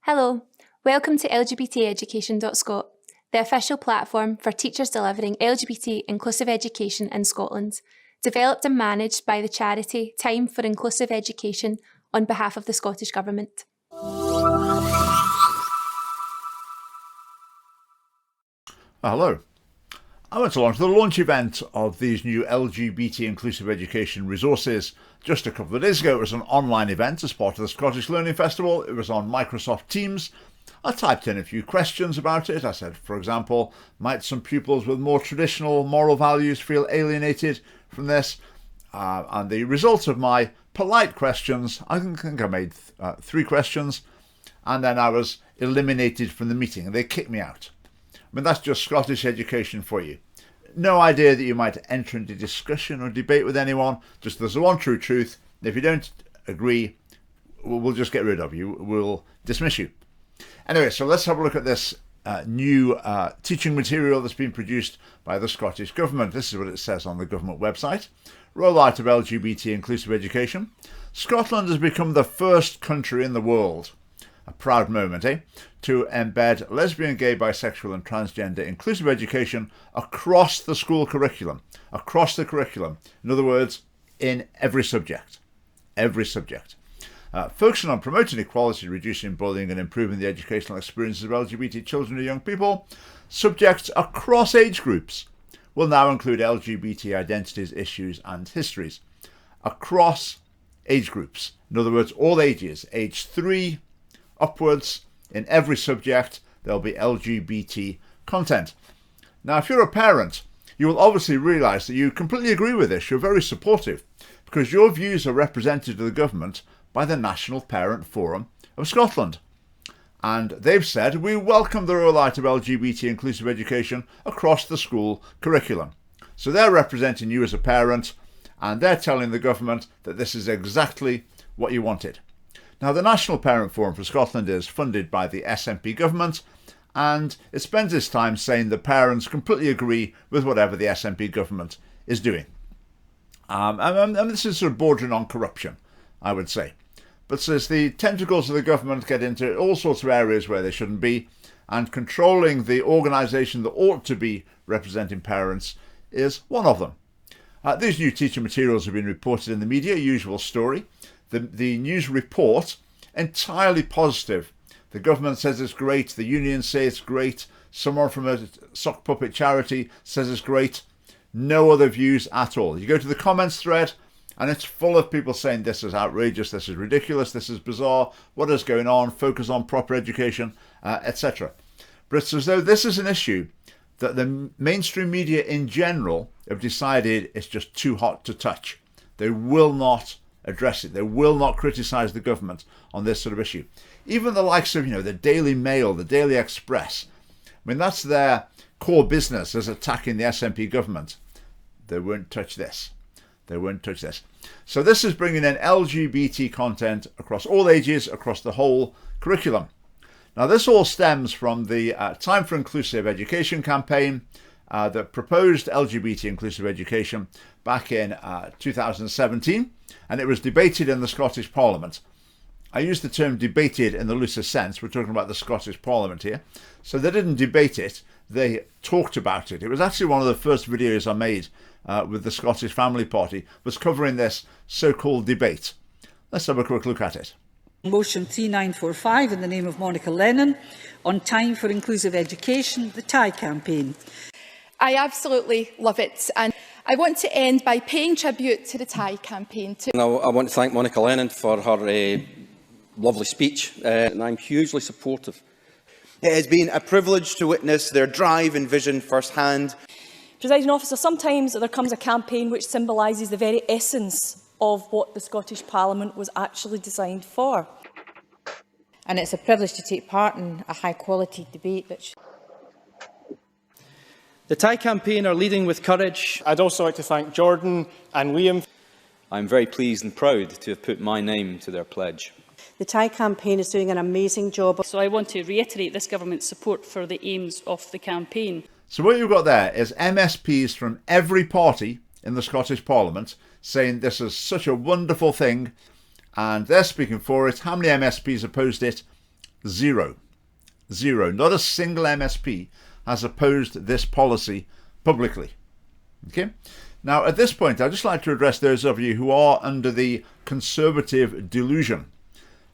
Hello, welcome to LGBTeducation.scot, the official platform for teachers delivering LGBT inclusive education in Scotland, developed and managed by the charity Time for Inclusive Education on behalf of the Scottish Government. Hello. I went along to the launch event of these new LGBT inclusive education resources just a couple of days ago. It was an online event as part of the Scottish Learning Festival. It was on Microsoft Teams. I typed in a few questions about it. I said, for example, might some pupils with more traditional moral values feel alienated from this? And the result of my polite questions, I think I made 3 questions, and then I was eliminated from the meeting and they kicked me out. I mean, that's just Scottish education for you. No idea that you might enter into discussion or debate with anyone. Just there's the one true truth. If you don't agree, we'll just get rid of you. We'll dismiss you. Anyway, so let's have a look at this new teaching material that's been produced by the Scottish Government. This is what it says on the government website. Rollout of LGBT inclusive education. Scotland has become the first country in the world, a proud moment, to embed lesbian, gay, bisexual and transgender inclusive education across the school curriculum. Across the curriculum. In other words, in every subject. Every subject. Focusing on promoting equality, reducing bullying and improving the educational experiences of LGBT children and young people, subjects across age groups will now include LGBT identities, issues and histories. Across age groups. In other words, all ages. Age 3 upwards, in every subject there'll be LGBT content. Now, if you're a parent, you will obviously realise that you completely agree with this. You're very supportive because your views are represented to the government by the National Parent Forum of Scotland. And they've said, we welcome the rollout of LGBT inclusive education across the school curriculum. So they're representing you as a parent and they're telling the government that this is exactly what you wanted. Now, the National Parent Forum for Scotland is funded by the SNP government, and it spends its time saying that parents completely agree with whatever the SNP government is doing. And this is sort of bordering on corruption, I would say. But says the tentacles of the government get into all sorts of areas where they shouldn't be, and controlling the organisation that ought to be representing parents is one of them. These new teaching materials have been reported in the media, usual story. The news report, entirely positive. The government says it's great. The unions say it's great. Someone from a sock puppet charity says it's great. No other views at all. You go to the comments thread and it's full of people saying this is outrageous, this is ridiculous, this is bizarre, what is going on, focus on proper education, etc. But it's as though this is an issue that the mainstream media in general have decided it's just too hot to touch. They will not address it. They will not criticise the government on this sort of issue. Even the likes of, the Daily Mail, the Daily Express, I mean, that's their core business, as attacking the SNP government. They won't touch this. They won't touch this. So this is bringing in LGBT content across all ages, across the whole curriculum. Now, this all stems from the Time for Inclusive Education campaign that proposed LGBT inclusive education back in 2017, and it was debated in the Scottish Parliament. I use the term debated in the loosest sense. We're talking about the Scottish Parliament here. So they didn't debate it, they talked about it. It was actually one of the first videos I made with the Scottish Family Party, was covering this so-called debate. Let's have a quick look at it. Motion 3945 in the name of Monica Lennon on Time for Inclusive Education, the TIE campaign. I absolutely love it, and I want to end by paying tribute to the TIE campaign. I want to thank Monica Lennon for her lovely speech, and I'm hugely supportive. It has been a privilege to witness their drive and vision firsthand. Presiding Officer, sometimes there comes a campaign which symbolises the very essence of what the Scottish Parliament was actually designed for. And it's a privilege to take part in a high-quality debate which... The TIE campaign are leading with courage. I'd also like to thank Jordan and Liam. I'm very pleased and proud to have put my name to their pledge. The TIE campaign is doing an amazing job. So I want to reiterate this government's support for the aims of the campaign. So what you've got there is MSPs from every party in the Scottish Parliament saying this is such a wonderful thing and they're speaking for it. How many MSPs opposed it? Zero. Zero. Not a single MSP has opposed this policy publicly. Okay? Now, at this point, I'd just like to address those of you who are under the Conservative delusion.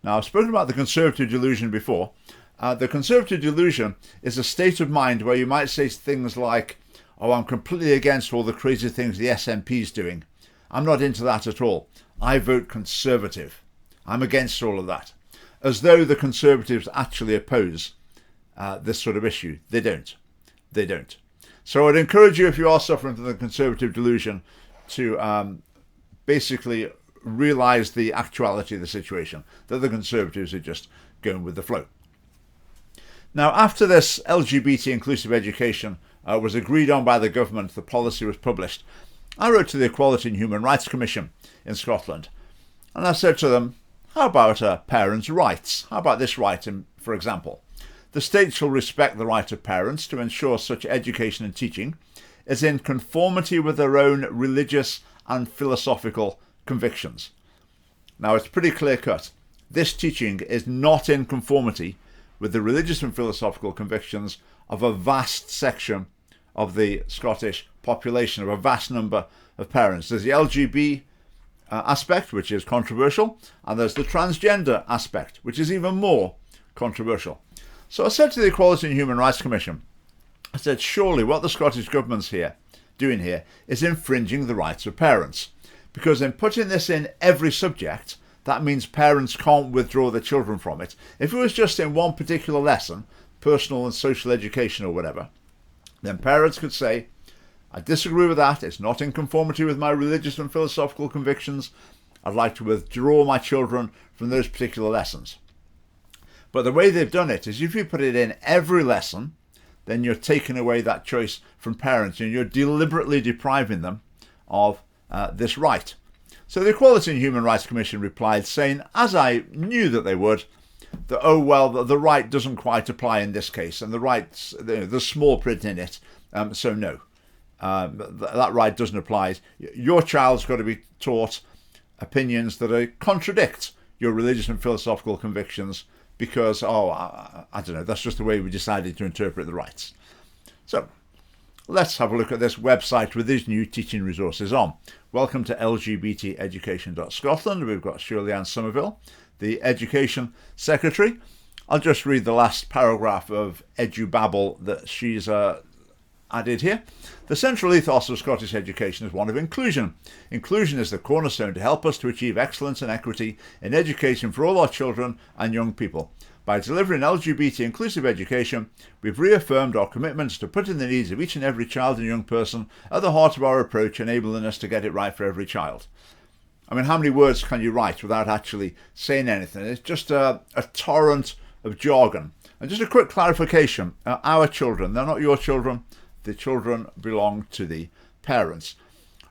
Now, I've spoken about the Conservative delusion before. The Conservative delusion is a state of mind where you might say things like, oh, I'm completely against all the crazy things the SNP is doing. I'm not into that at all. I vote Conservative. I'm against all of that. As though the Conservatives actually oppose this sort of issue. They don't. They don't. So I'd encourage you, if you are suffering from the Conservative delusion, to basically realise the actuality of the situation, that the Conservatives are just going with the flow. Now, after this LGBT inclusive education was agreed on by the government, the policy was published, I wrote to the Equality and Human Rights Commission in Scotland, and I said to them, how about parents' rights? How about this right, for example? The state shall respect the right of parents to ensure such education and teaching is in conformity with their own religious and philosophical convictions. Now, it's pretty clear cut. This teaching is not in conformity with the religious and philosophical convictions of a vast section of the Scottish population, of a vast number of parents. There's the LGBT aspect, which is controversial, and there's the transgender aspect, which is even more controversial. So I said to the Equality and Human Rights Commission, I said, surely what the Scottish government's doing here is infringing the rights of parents. Because in putting this in every subject, that means parents can't withdraw their children from it. If it was just in one particular lesson, personal and social education or whatever, then parents could say, I disagree with that, it's not in conformity with my religious and philosophical convictions, I'd like to withdraw my children from those particular lessons. But the way they've done it is if you put it in every lesson, then you're taking away that choice from parents and you're deliberately depriving them of this right. So the Equality and Human Rights Commission replied saying, as I knew that they would, that, oh, well, the right doesn't quite apply in this case, and the rights, there's small print in it, so no, that right doesn't apply. Your child's got to be taught opinions that contradict your religious and philosophical convictions because, I don't know, that's just the way we decided to interpret the rights. So let's have a look at this website with these new teaching resources on. Welcome to lgbteducation.scotland. We've got Shirley Ann Somerville, the Education Secretary. I'll just read the last paragraph of EduBabble that she's added here. The central ethos of Scottish education is one of inclusion. Inclusion is the cornerstone to help us to achieve excellence and equity in education for all our children and young people. By delivering LGBT inclusive education, we've reaffirmed our commitments to putting the needs of each and every child and young person at the heart of our approach, enabling us to get it right for every child. I mean, how many words can you write without actually saying anything? It's just a torrent of jargon. And just a quick clarification, our children, they're not your children, the children belong to the parents.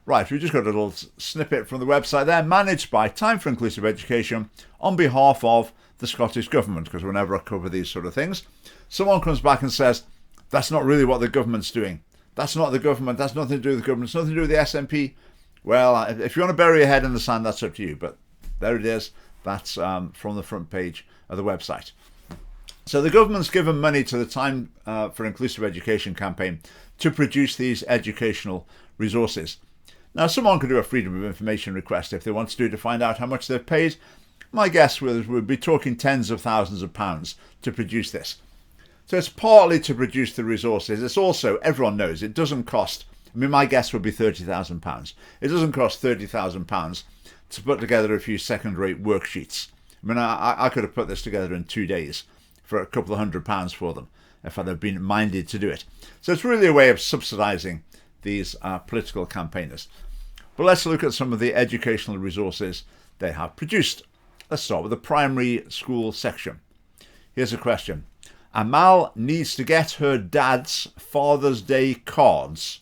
Right, we just got a little snippet from the website there, managed by Time for Inclusive Education on behalf of the Scottish Government, because whenever I cover these sort of things, someone comes back and says, that's not really what the government's doing. That's not the government, that's nothing to do with the government, it's nothing to do with the SNP. Well, if you want to bury your head in the sand, that's up to you, but there it is. That's from the front page of the website. So the government's given money to the Time for Inclusive Education campaign to produce these educational resources. Now, someone could do a Freedom of Information request if they want to find out how much they've paid. My guess was we'd be talking tens of thousands of pounds to produce this. So it's partly to produce the resources. It's also, everyone knows, it doesn't cost, I mean, my guess would be £30,000. It doesn't cost £30,000 to put together a few second-rate worksheets. I mean, I could have put this together in 2 days for a couple of £100 for them if I'd have been minded to do it. So it's really a way of subsidising these political campaigners. But let's look at some of the educational resources they have produced. Let's start with the primary school section. Here's a question. Amal needs to get her dad's Father's Day cards.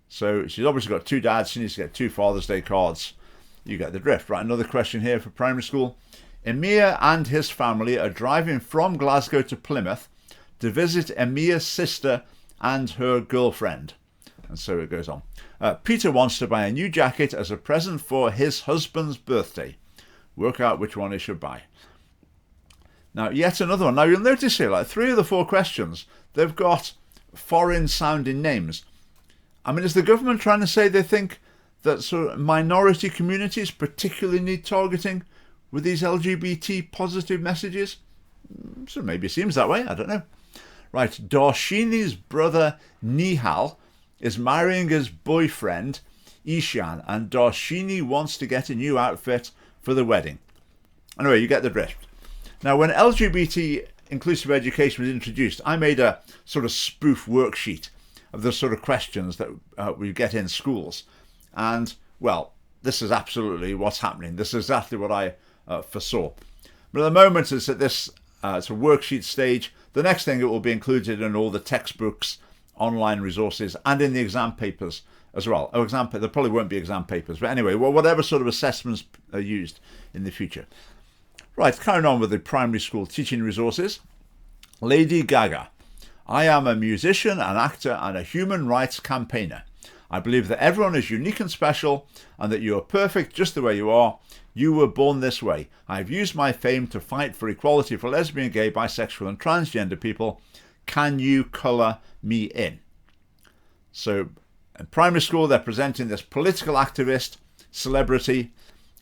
So she's obviously got two dads, she needs to get two Father's Day cards. You get the drift, right? Another question here for primary school. Emir and his family are driving from Glasgow to Plymouth to visit Emir's sister and her girlfriend. And so it goes on. Peter wants to buy a new jacket as a present for his husband's birthday. Work out which one he should buy. Now, yet another one. Now, you'll notice here, like 3 of the 4 questions, they've got foreign-sounding names. I mean, is the government trying to say they think that sort of minority communities particularly need targeting with these LGBT positive messages? So maybe it seems that way, I don't know. Right, Darshini's brother Nihal is marrying his boyfriend Ishan, and Darshini wants to get a new outfit for the wedding. Anyway, you get the drift. Now, when LGBT inclusive education was introduced, I made a sort of spoof worksheet of the sort of questions that we get in schools. And, well, this is absolutely what's happening. This is exactly what I foresaw. But at the moment, it's at this it's a worksheet stage. The next thing, it will be included in all the textbooks, online resources, and in the exam papers as well. Oh, there probably won't be exam papers. But anyway, well, whatever sort of assessments are used in the future. Right, carrying on with the primary school teaching resources. Lady Gaga. I am a musician, an actor, and a human rights campaigner. I believe that everyone is unique and special, and that you are perfect just the way you are. You were born this way. I have used my fame to fight for equality for lesbian, gay, bisexual, and transgender people. Can you colour me in? So, in primary school, they're presenting this political activist, celebrity,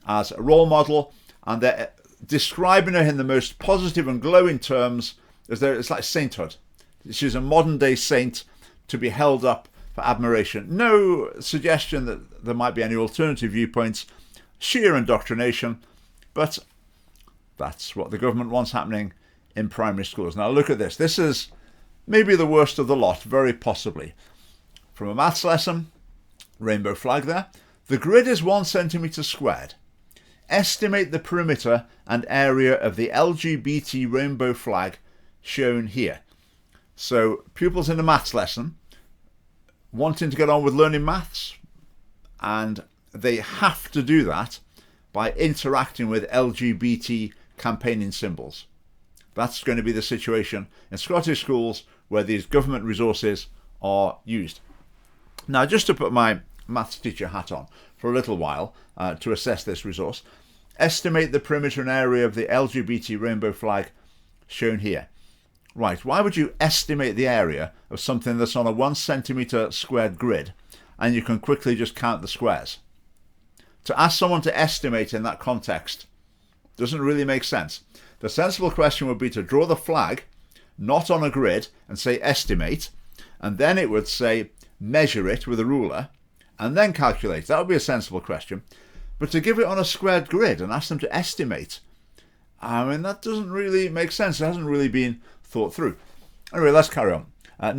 as a role model, and they're describing her in the most positive and glowing terms, as though it's like sainthood. She's a modern day saint to be held up for admiration. No suggestion that there might be any alternative viewpoints, sheer indoctrination, but that's what the government wants happening in primary schools. Now look at this. This is maybe the worst of the lot, very possibly. From a maths lesson, rainbow flag there. The grid is 1 centimetre squared. Estimate the perimeter and area of the LGBT rainbow flag shown here. So pupils in a maths lesson wanting to get on with learning maths, and they have to do that by interacting with LGBT campaigning symbols. That's going to be the situation in Scottish schools where these government resources are used. Now, just to put my maths teacher hat on for a little while to assess this resource, estimate the perimeter and area of the LGBT rainbow flag shown here. Right, why would you estimate the area of something that's on a 1 centimetre squared grid and you can quickly just count the squares? To ask someone to estimate in that context doesn't really make sense. The sensible question would be to draw the flag, not on a grid, and say estimate, and then it would say measure it with a ruler, and then calculate. That would be a sensible question. But to give it on a squared grid and ask them to estimate, I mean, that doesn't really make sense. It hasn't really been thought through. Anyway, let's carry on.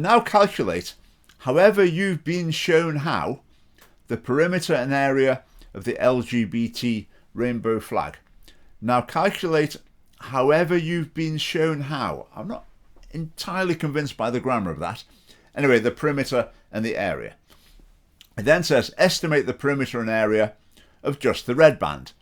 Now calculate, however you've been shown how, the perimeter and area of the LGBT rainbow flag. Now calculate, however you've been shown how. I'm not entirely convinced by the grammar of that. Anyway, the perimeter and the area. It then says estimate the perimeter and area of just the red band.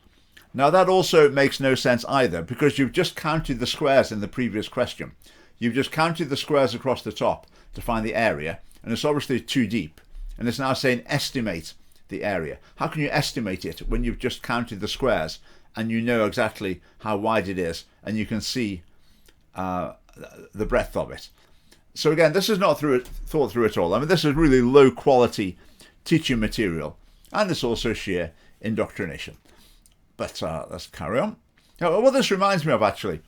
Now that also makes no sense either, because you've just counted the squares in the previous question. You've just counted the squares across the top to find the area, and it's obviously too deep. And it's now saying estimate the area. How can you estimate it when you've just counted the squares and you know exactly how wide it is and you can see the breadth of it? So again, this is not thought through at all. I mean, this is really low quality teaching material, and it's also sheer indoctrination. But let's carry on. Now, what this reminds me of, actually,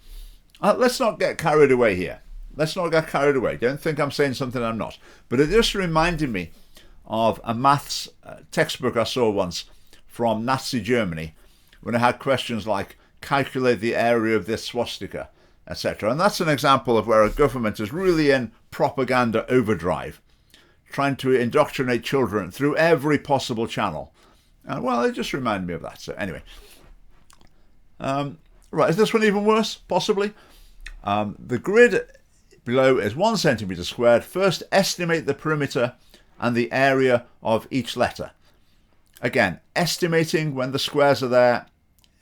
let's not get carried away here. Let's not get carried away. Don't think I'm saying something I'm not. But it just reminded me of a maths textbook I saw once from Nazi Germany, when it had questions like calculate the area of this swastika, etc. And that's an example of where a government is really in propaganda overdrive, trying to indoctrinate children through every possible channel. And well, it just reminded me of that. So anyway, right, is this one even worse? Possibly. The grid below is 1 centimetre squared. First, estimate the perimeter and the area of each letter. Again, estimating when the squares are there,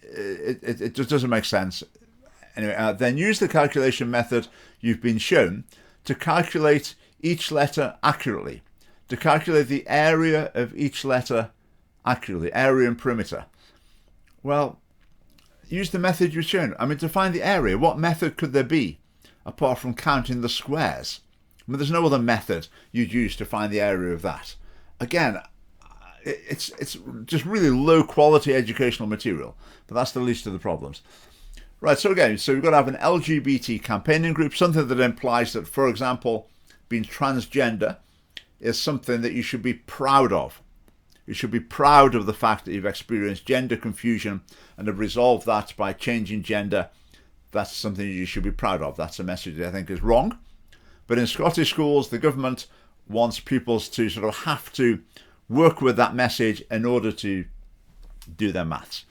it just doesn't make sense. Anyway, then use the calculation method you've been shown to calculate each letter accurately, to calculate the area of each letter accurately, area and perimeter. Well, use the method you've shown. I mean, to find the area, what method could there be apart from counting the squares? I mean, there's no other method you'd use to find the area of that. Again, it's just really low quality educational material, but that's the least of the problems. Right, so again, we've got to have an LGBT campaigning group, something that implies that, for example, being transgender is something that you should be proud of. You should be proud of the fact that you've experienced gender confusion and have resolved that by changing gender. That's something you should be proud of. That's a message that I think is wrong. But in Scottish schools, the government wants pupils to sort of have to work with that message in order to do their maths.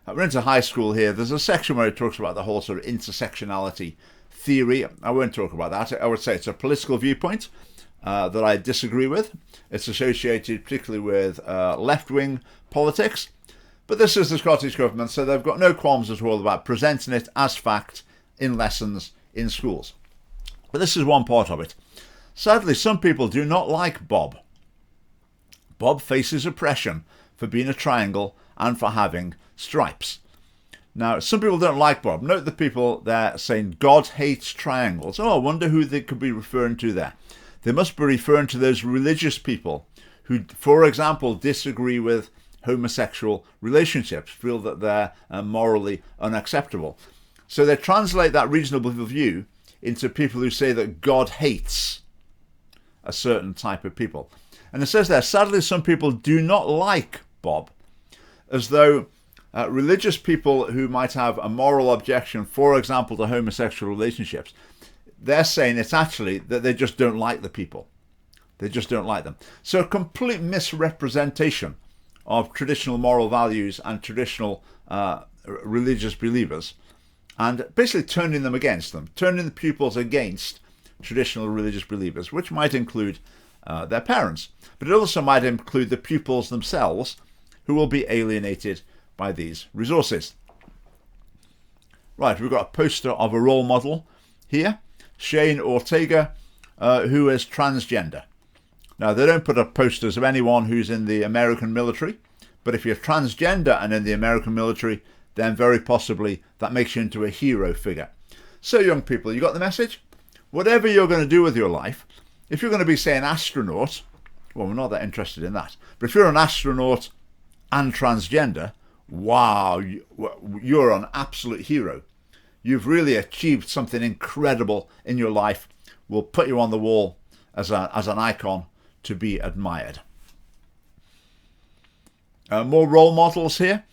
We're into high school here. There's a section where it talks about the whole sort of intersectionality theory. I won't talk about that. I would say it's a political viewpoint that I disagree with. It's associated particularly with left-wing politics. But this is the Scottish Government, so they've got no qualms at all about presenting it as fact in lessons in schools. But this is one part of it. Sadly, some people do not like Bob. Bob faces oppression for being a triangle and for having stripes. Now, some people don't like Bob. Note the people there saying God hates triangles. Oh, I wonder who they could be referring to there. They must be referring to those religious people who, for example, disagree with homosexual relationships, feel that they're morally unacceptable. So they translate that reasonable view into people who say that God hates a certain type of people. And it says there, sadly, some people do not like Bob, as though religious people who might have a moral objection, for example, to homosexual relationships, they're saying it's actually that they just don't like the people. They just don't like them. So a complete misrepresentation of traditional moral values and traditional religious believers, and basically turning them against them, turning the pupils against traditional religious believers, which might include their parents, but it also might include the pupils themselves, who will be alienated by these resources. Right, we've got a poster of a role model here, Shane Ortega, who is transgender. Now, they don't put up posters of anyone who's in the American military, but if you're transgender and in the American military, then very possibly that makes you into a hero figure. So, young people, you got the message? Whatever you're going to do with your life, if you're going to be, say, an astronaut, well, we're not that interested in that, but if you're an astronaut and transgender, wow, you're an absolute hero. You've really achieved something incredible in your life. We'll put you on the wall as an icon to be admired. More role models here.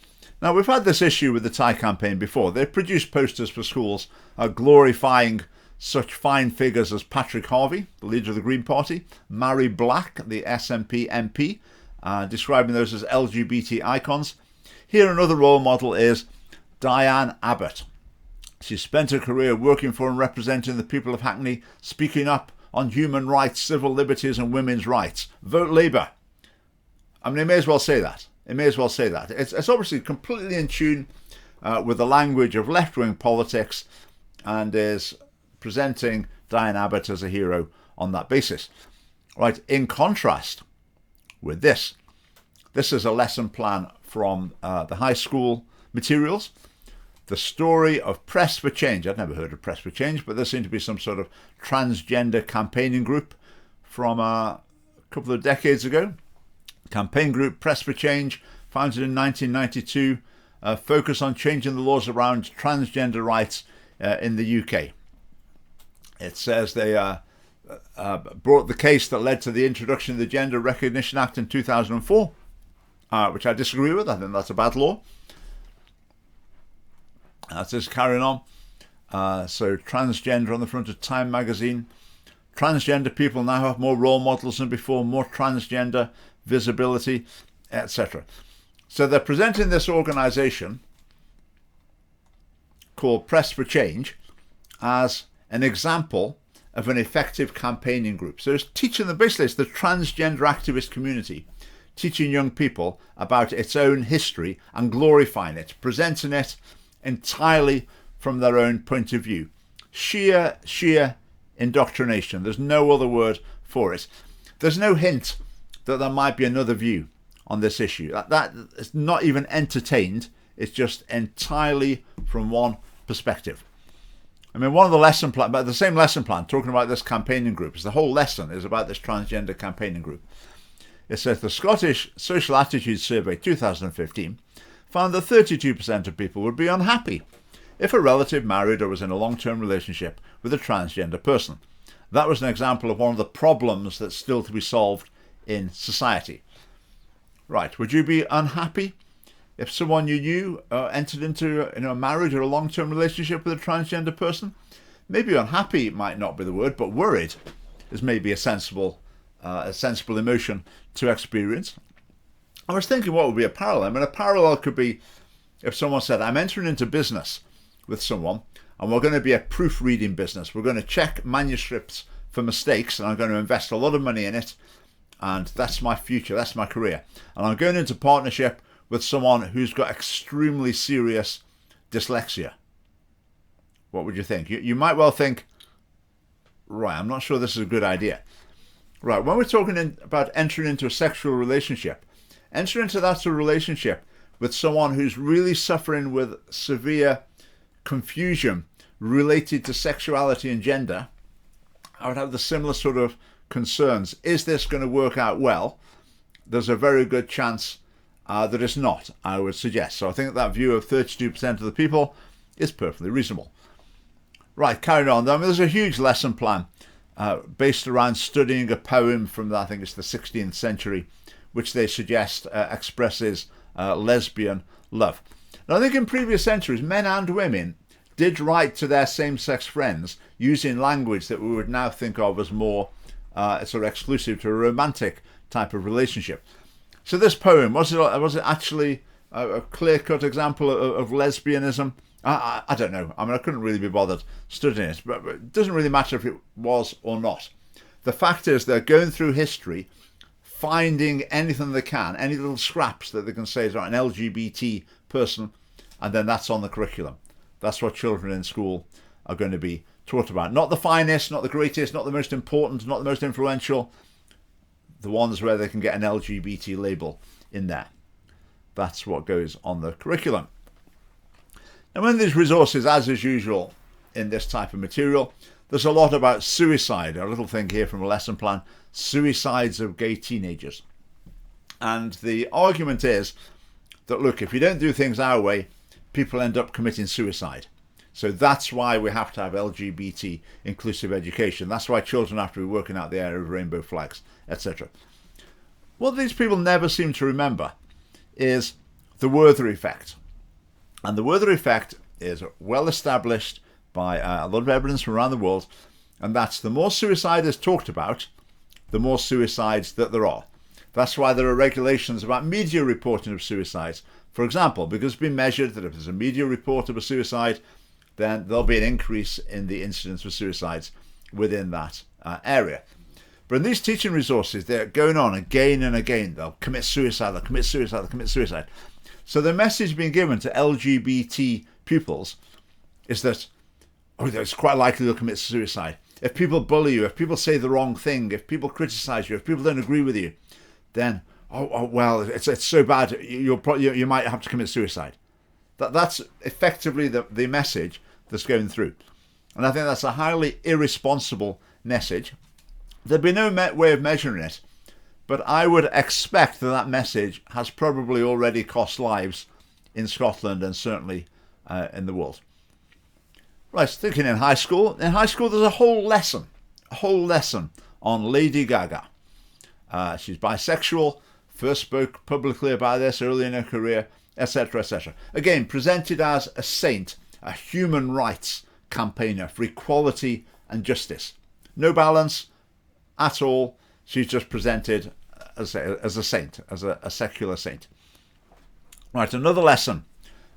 Now, we've had this issue with the Thai campaign before. They've produced posters for schools glorifying such fine figures as Patrick Harvey, the leader of the Green Party, Mary Black, the SNP MP, describing those as LGBT icons. Here another role model is Diane Abbott. She spent her career working for and representing the people of Hackney, speaking up on human rights, civil liberties and women's rights. Vote Labour. I mean, it may as well say that. It may as well say that. It's obviously completely in tune with the language of left-wing politics and is presenting Diane Abbott as a hero on that basis. Right, in contrast with this is a lesson plan from the high school materials. The story of Press for Change. I'd never heard of Press for Change, but there seemed to be some sort of transgender campaigning group from a couple of decades ago. Campaign group Press for Change, founded in 1992, focus on changing the laws around transgender rights in the UK. It says they brought the case that led to the introduction of the Gender Recognition Act in 2004, which I disagree with. I think that's a bad law. That's just carrying on. So transgender on the front of Time magazine. Transgender people now have more role models than before, more transgender visibility, etc. So they're presenting this organisation called Press for Change as an example of an effective campaigning group. So it's teaching them, basically it's the transgender activist community, teaching young people about its own history and glorifying it, presenting it entirely from their own point of view. Sheer indoctrination. There's no other word for it. There's no hint that there might be another view on this issue. That is not even entertained It's just entirely from one perspective. I mean, one of the lesson plan, but the same lesson plan, talking about this campaigning group, is the whole lesson is about this transgender campaigning group. It says the Scottish Social Attitudes Survey 2015 found that 32% of people would be unhappy if a relative married or was in a long-term relationship with a transgender person. That was an example of one of the problems that's still to be solved in society. Right, would you be unhappy if someone you knew entered into a marriage or a long-term relationship with a transgender person? Maybe unhappy might not be the word, but worried is maybe a sensible emotion to experience. I was thinking, what would be a parallel? I mean, a parallel could be if someone said, I'm entering into business with someone and we're going to be a proofreading business. We're going to check manuscripts for mistakes and I'm going to invest a lot of money in it. And that's my future, that's my career. And I'm going into partnership with someone who's got extremely serious dyslexia. What would you think? You might well think, right, I'm not sure this is a good idea. Right, when we're talking about entering into a sexual relationship, enter into that sort of relationship with someone who's really suffering with severe confusion related to sexuality and gender. I would have the similar sort of concerns. Is this going to work out well? There's a very good chance that it's not, I would suggest. So I think that view of 32% of the people is perfectly reasonable. Right, carrying on. I mean, there's a huge lesson plan based around studying a poem from, I think it's the 16th century, which they suggest expresses lesbian love. Now, I think in previous centuries, men and women did write to their same-sex friends using language that we would now think of as more sort of exclusive to a romantic type of relationship. So this poem, was it actually a clear-cut example of lesbianism? I don't know. I mean, I couldn't really be bothered studying it, but it doesn't really matter if it was or not. The fact is they're going through history, finding anything they can, any little scraps that they can say is an LGBT person, and then that's on the curriculum. That's what children in school are going to be taught about. Not the finest, not the greatest, not the most important, not the most influential. The ones where they can get an LGBT label in there. That's what goes on the curriculum. Now, in these resources, as is usual in this type of material, there's a lot about suicide. A little thing here from a lesson plan, suicides of gay teenagers. And the argument is that, look, if you don't do things our way, people end up committing suicide. So that's why we have to have LGBT inclusive education. That's why children have to be working out the area of rainbow flags, etc. What these people never seem to remember is the Werther effect. And the Werther effect is well established by a lot of evidence from around the world, and that's the more suicide is talked about, the more suicides that there are. That's why there are regulations about media reporting of suicides. For example, because it's been measured that if there's a media report of a suicide, then there'll be an increase in the incidence of suicides within that area. But in these teaching resources, they're going on again and again. They'll commit suicide, they'll commit suicide, they'll commit suicide. So the message being given to LGBT pupils is that, it's quite likely they'll commit suicide. If people bully you, if people say the wrong thing, if people criticize you, if people don't agree with you, then, well, it's so bad, you might have to commit suicide. That's effectively the message that's going through. And I think that's a highly irresponsible message. There'd be no way of measuring it, but I would expect that message has probably already cost lives in Scotland and certainly in the world. Right, thinking in high school. In high school, there's a whole lesson on Lady Gaga. She's bisexual, first spoke publicly about this early in her career, etc., etc. Again, presented as a saint, a human rights campaigner for equality and justice. No balance at all. She's just presented as a saint, as a secular saint. Right, another lesson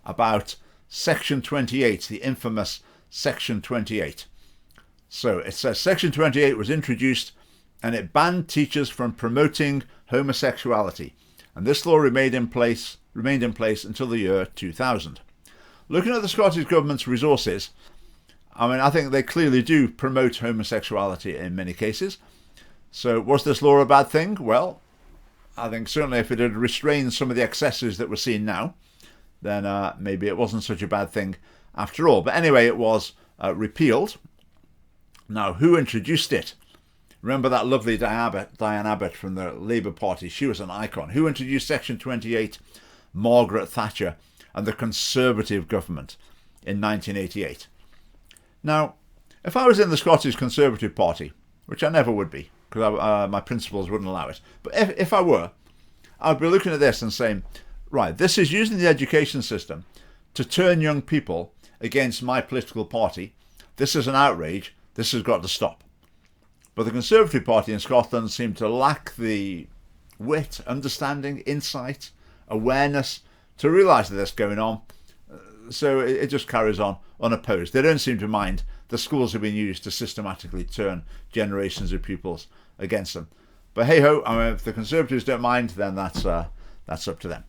about Section 28, the infamous Section 28. So it says Section 28 was introduced and it banned teachers from promoting homosexuality. And this law remained in place until the year 2000. Looking at the Scottish Government's resources, I think they clearly do promote homosexuality in many cases. So was this law a bad thing? Well, I think certainly if it had restrained some of the excesses that we're seeing now, then maybe it wasn't such a bad thing after all. But anyway, it was repealed. Now, who introduced it? Remember that lovely Diane Abbott from the Labour Party? She was an icon. Who introduced Section 28? Margaret Thatcher and the Conservative government in 1988. Now, if I was in the Scottish Conservative Party, which I never would be, because my principles wouldn't allow it, but if I were, I'd be looking at this and saying, right, this is using the education system to turn young people against my political party. This is an outrage. This has got to stop. But the Conservative Party in Scotland seemed to lack the wit, understanding, insight, awareness to realise that this is going on. So it just carries on unopposed. They don't seem to mind the schools have been used to systematically turn generations of pupils against them. But hey-ho, I mean, if the Conservatives don't mind, then that's up to them.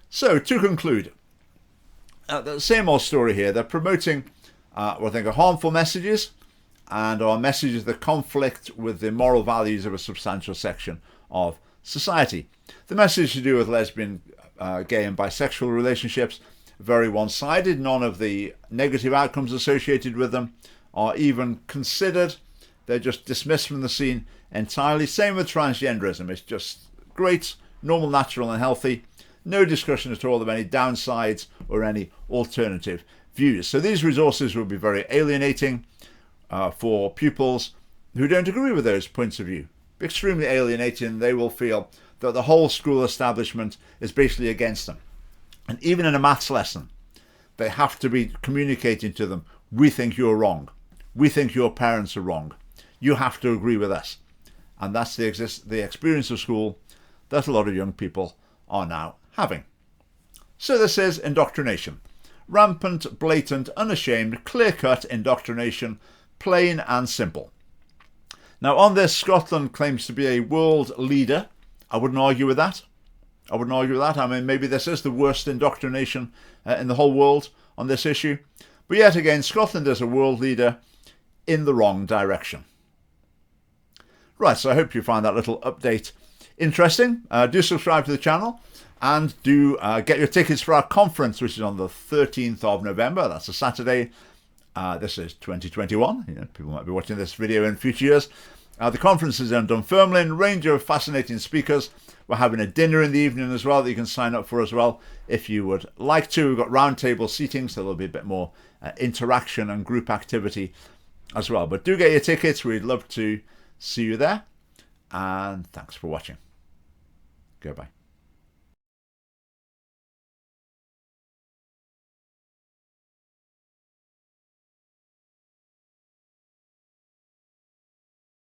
So to conclude, the same old story here. They're promoting what I think are harmful messages and are messages that conflict with the moral values of a substantial section of society. The message to do with lesbian, gay and bisexual relationships, very one-sided. None of the negative outcomes associated with them are even considered. They're just dismissed from the scene entirely. Same with transgenderism. It's just great, normal, natural and healthy. No discussion at all of any downsides or any alternative views. So these resources will be very alienating for pupils who don't agree with those points of view. Extremely alienating. They will feel that the whole school establishment is basically against them. And even in a maths lesson, they have to be communicating to them, we think you're wrong. We think your parents are wrong. You have to agree with us. And that's the experience of school that a lot of young people are now having. So this is indoctrination. Rampant, blatant, unashamed, clear-cut indoctrination, plain and simple. Now on this, Scotland claims to be a world leader. I wouldn't argue with that. I mean, maybe this is the worst indoctrination in the whole world on this issue. But yet again, Scotland is a world leader in the wrong direction. Right, so I hope you find that little update interesting. Do subscribe to the channel and do get your tickets for our conference, which is on the 13th of November. That's a Saturday. This is 2021. You know, people might be watching this video in future years. The conference is in Dunfermline, range of fascinating speakers. We're having a dinner in the evening as well that you can sign up for as well if you would like to. We've got round table seating, so there'll be a bit more interaction and group activity as well. But do get your tickets. We'd love to see you there. And thanks for watching. Goodbye.